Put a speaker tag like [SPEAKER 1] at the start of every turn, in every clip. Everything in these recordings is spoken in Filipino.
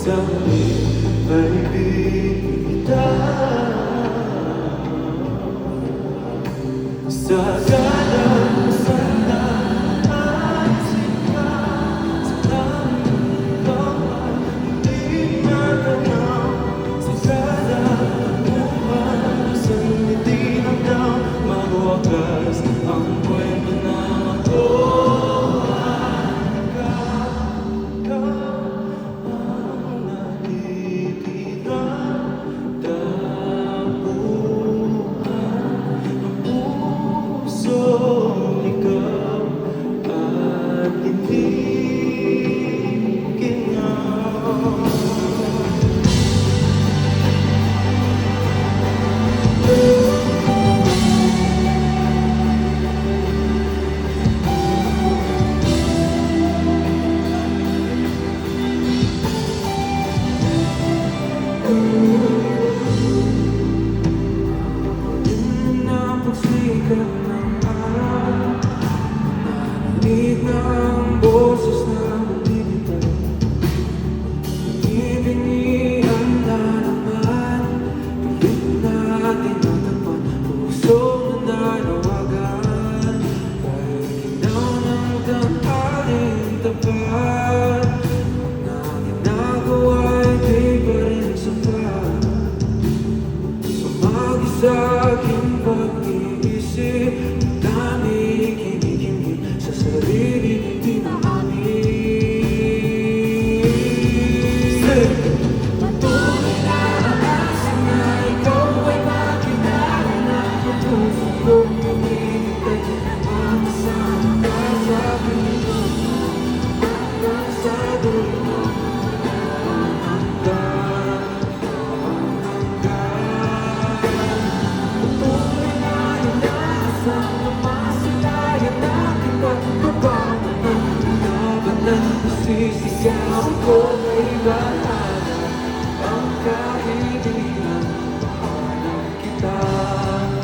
[SPEAKER 1] sa pag-ibig kita. Sa galang sana ay sika, sa langit ikaw ay hindi matanaw. Sa galang buhay, sa hindi hanggang magwakas ang kwento na ako.
[SPEAKER 2] Narinig na ang boses na magbibitaw. Ibinihan na naman, pilit natin ang tapat, pusong nananawagan. Kahit ginaw ng tanghaling tapat, ang ginagawa ay di pa rin sapat. Sumagi sa aking pag-iisip, sa sarili di maamin. Patuloy na asa na ikaw ay makilala na ang puso kong pumibig ay makasama ka sa pinito hanggang sa dulo. Patuloy na inasang lumasilayan natin pagbabawan ng labanan. Sisigaw ko ay bahala ang kahilingan. Mahanap kita,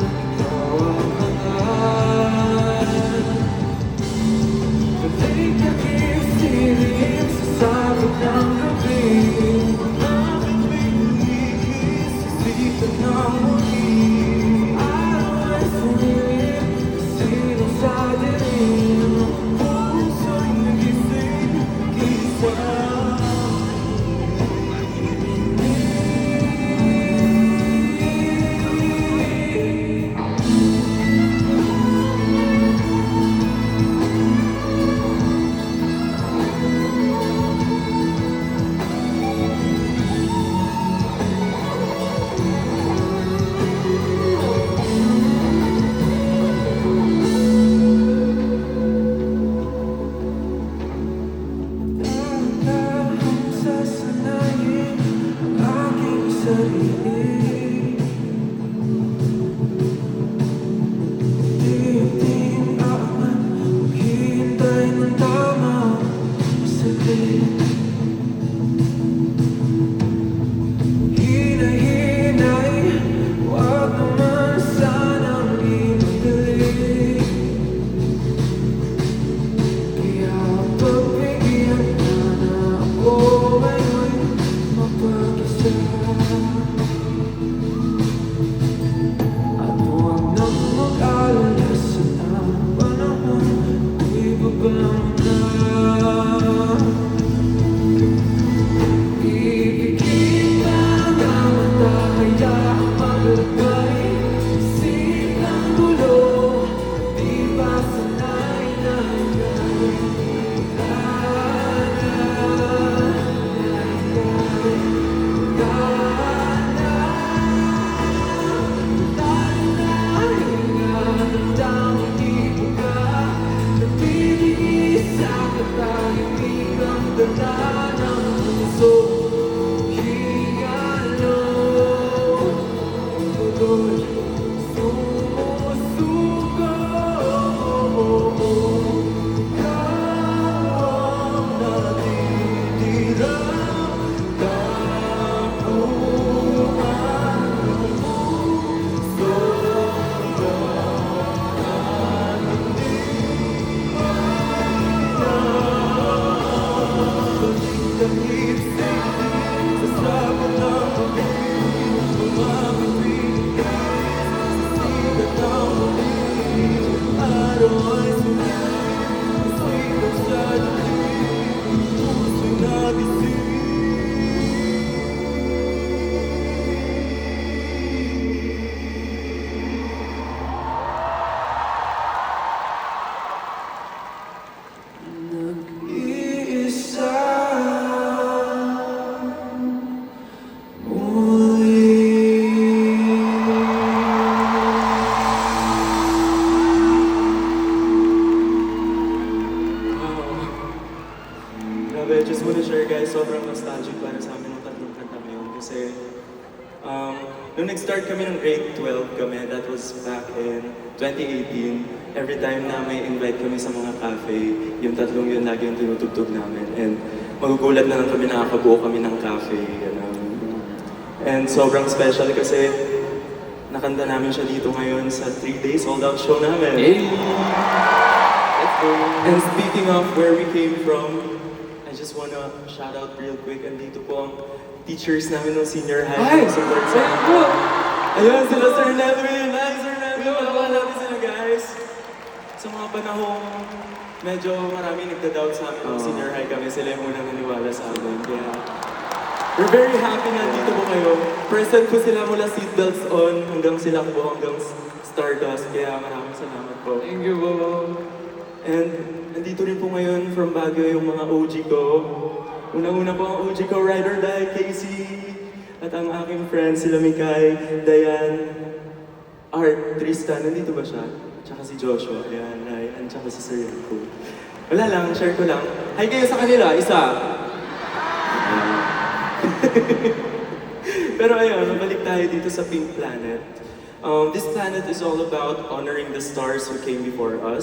[SPEAKER 2] ikaw ang hangal. Balik-takip silim sa sabog ng gabi. Bakit may lumihis sa sikat ng muli? Araw ay sumilim, sino sa dilim. Puso'y nagising, kisa. Di-di aangan, maghihintay ng tama saglit. Hinay-hinay, huwag naman sanang imadali. Kaya pagbigyan na ako ngayon mapag-isa. At huwag nang mag-alala sa panahon, ibaba mo na. Ibigin ka ng mata, hayaang maglagay. Isip ng gulo, di ba sanay na ika'y Balik-takip silim
[SPEAKER 1] Grabe, just wanna share guys, sobrang nostalgic para sa amin ng tatlong kanta ngayon kasi nung nag-start kami ng grade 12 kami, that was back in 2018, every time na may invite kami sa mga cafe, yung tatlong yun lagi yung tinutugtog namin and magugulat na lang kami nakakabuo kami ng cafe. And sobrang special kasi nakanta namin siya dito ngayon sa 3 days sold-out show namin.
[SPEAKER 2] Let's go.
[SPEAKER 1] And speaking of where we came from, I just wanna shout out real quick. Andito po ang teachers namin ng senior high.
[SPEAKER 2] Ay!
[SPEAKER 1] Support sa
[SPEAKER 2] Thank you!
[SPEAKER 1] Ayun, sila Sir Neville. Hi, Sir Neville. Palawan natin sila, guys. Sa mga panahong medyo marami nagda-doubt sa amin ng senior high kami, sila yung unang naniwala sa amin. Kaya, we're very happy na dito po kayo. Present po sila mula seatbelts on hanggang silang po hanggang Stardust. Kaya maraming salamat po.
[SPEAKER 2] Thank you, Bobo.
[SPEAKER 1] And nandito rin po ngayon from Baguio yung mga OG ko. Unang-una po ang OG ko, Ride or Die, Casey. At ang aking friends, sila Mikay, Dayan, Art, Tristan. Nandito ba siya? Tsaka si Joshua, ayan, Ryan, tsaka si Sir Yanko. Wala lang, share ko lang. Hi kayo sa kanila, isa. Pero ayun, balik tayo dito sa Pink Planet. This planet is all about honoring the stars who came before us.